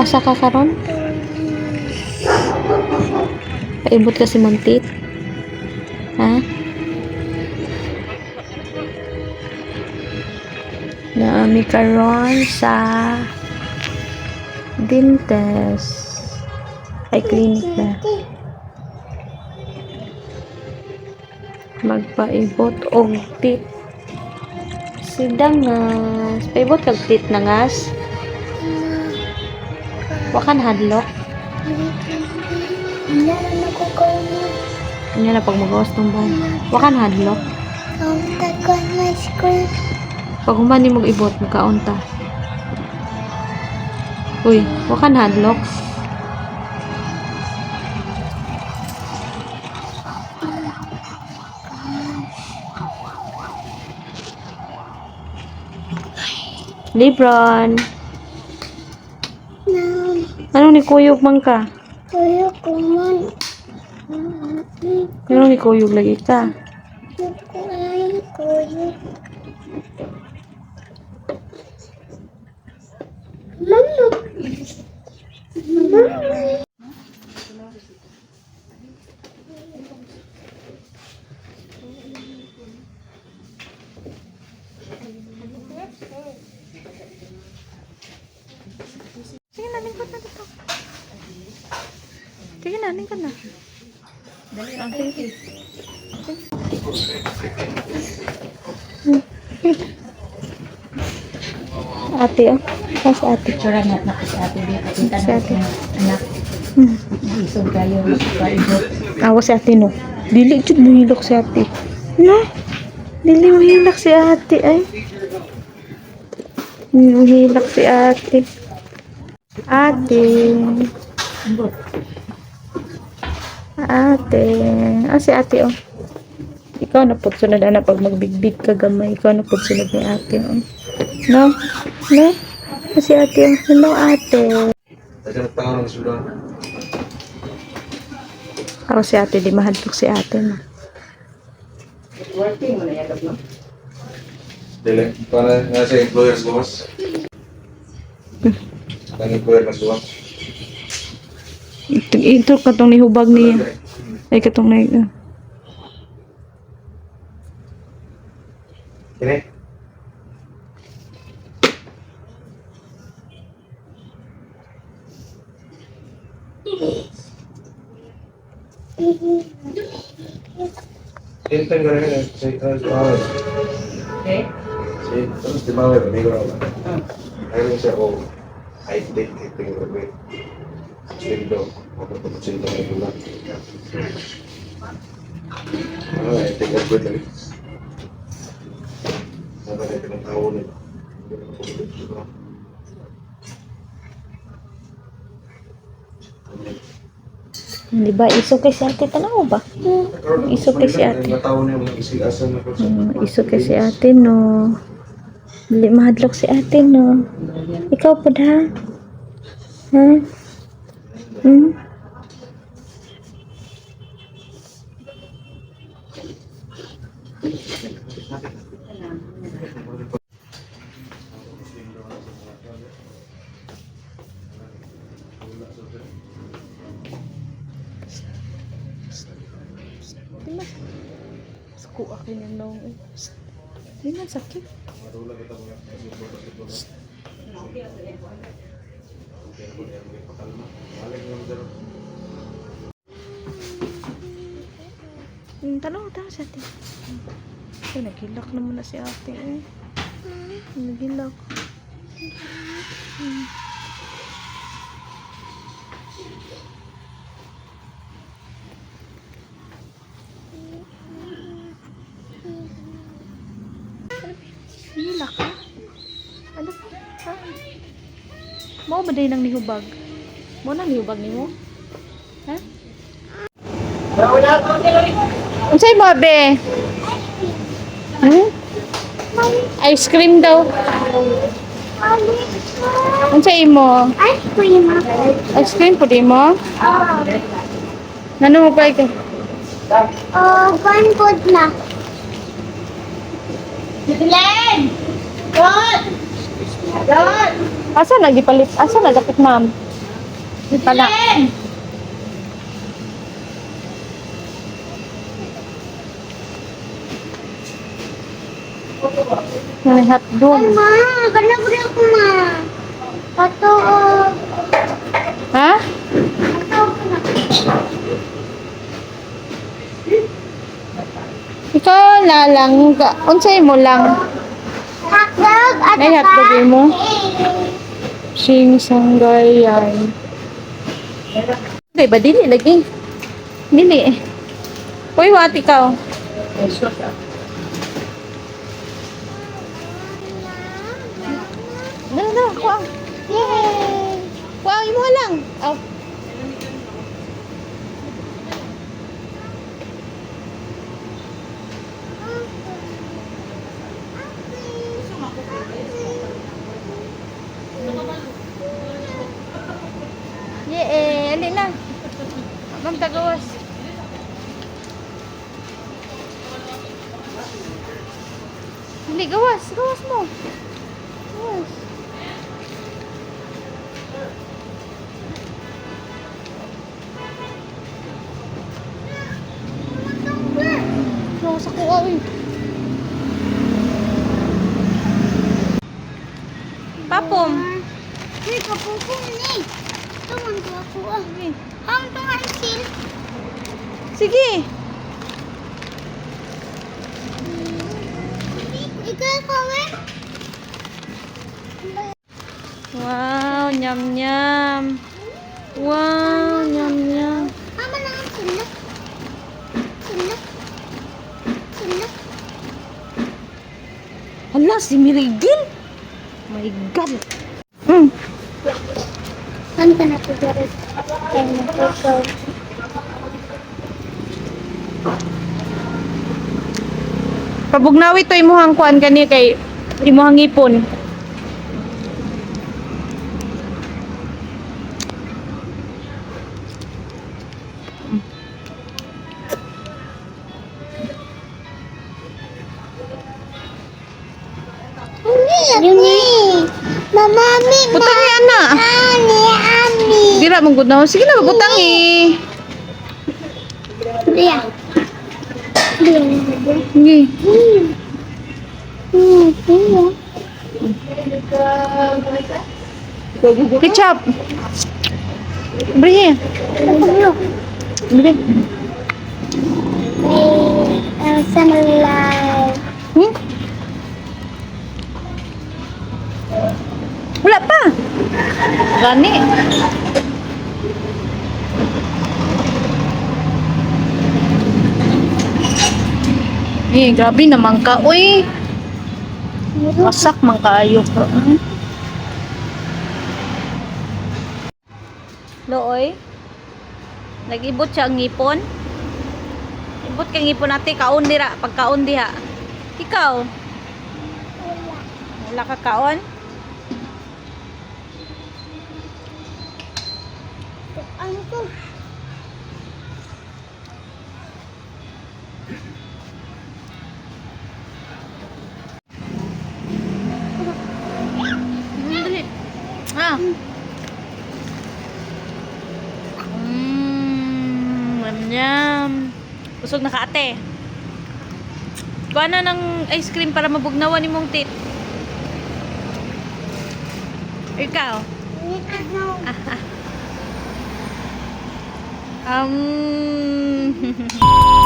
Asa ka karon? Paibot ka si Muntit? Ha? Naami karon sa dentist. Ay, clinic na. Magpaibot og tit. Sidangas. Paibot kag tit na ngas. Wakan hadlok. Ano na pag magawas ng buhay. Wakan hadlok. Pag human ni mong ibot, magkaunta. Uy, wakan hadlok. Lebron. Ano ni kuyog man ka? Kuyog man. Ano ni kuyog lagi ka? Kuyog. Mama. Mama. Sige na, lingkod na dito. Sige na, lingkod na. Dali lang. Sige. Ate, oh. Saan si ate? Picture na si ate dito. Kita Si na ate. anak. Isog kayo. Paibot. Awa si ate, no? Dili, chud mahilak si ate. No? Dili mahilak si ate, ay. Mahilak si ate. Ate. Ate. Ah, si ate, oh. Ikaw na po sunod na pag magbigbig ka gamay. Ikaw na po sunod ni ate, oh. No? No? Ah, si ate, oh. Hello, ate. Ako si ate, di mahadlok si ate, no? Working mo na yagap no? Dili, para nga sa employers bukas. Ang employer mas bukas. Ito katong nihubag niya. Ay, katong na Kini? Intern ka rin sa Mawel. Okay? Terus di Mawel, may gawin ba? Ayaw siya ako, I date hitting the way. Sindo, ako po sindo na ito lang. I think I'm good lang. Ano na ito ng tao nila? Di ba? Iso kay si ate, tanaw ba? Iso kay si ate. Tao niya mga isigasan na po siya. Iso kay si ate, no? Dili mahadlok si ate, no? Ikaw po ha? Ha? Hmm? Suku akin yung naong eh. Di man sakit. Tanong si ate. Ay, nagilak naman na si ate eh. Nagilak. Nagilak ka? Ano? Ha? Mo ba day nang nihubag? Mo nang nihubag ni mo? Ha? Unsay mo, be? Hmm? Ice cream daw. Unsay mo? Ice cream. Ice cream po di mo? Ano mo pa ikaw? One good na. Glenn! Don! Don! Asa nagdipalit? Asa nagdapit ma'am? Di pala. May hotdog. Ma, ganap rin ako, ma. Hotdog. Ha? Hotdog na. Ikaw na lang. Unsay mo lang. Hotdog at May hotdog mo? Sing sanggayan. Okay ba? Dili lagi. Dili. Uy, what ikaw? Na, kuha. Yay! Kuha, imo lang. Oh. Yee, ali na. Ma'am, tagawas. Hindi, gawas. Gawas mo. Gawas. Gawas ako, ay. Papom. Uy, kapupong ni. Tuman ko ako ah. Ang tumansin. Sige. Ikaw ko nga. Wow, nyam nyam. Wow, nyam nyam. Mama na ang sunok. Sunok. Sunok. Hala, si Mirigil. My God. Mm. Saan ka na pagarit? Kaya nagkakaw. Pabugnawi to imuhang kuan kani kay imuhang ipon. Yuni. Mamami. Butang ni ana. Ani, ani. Dira mong gud na. Sige na butang Dia. Dia. Sige. Ketchup. Beri. Beri. Samalay. Hmm? Wala pa. Gani. Grabe naman ka. Uy. Masak man kaayo ko. Looy. Nag-ibot siya ang ngipon. Ibot kang ngipon natin. Kaon dira. Pagkaon diha. Ikaw. Wala ka kaon? Ano ko? Dali. Ah. Yum. Busog na ka ate. Kuha na ng ice cream para mabugnawan ni mong tit. Ikaw. Ano?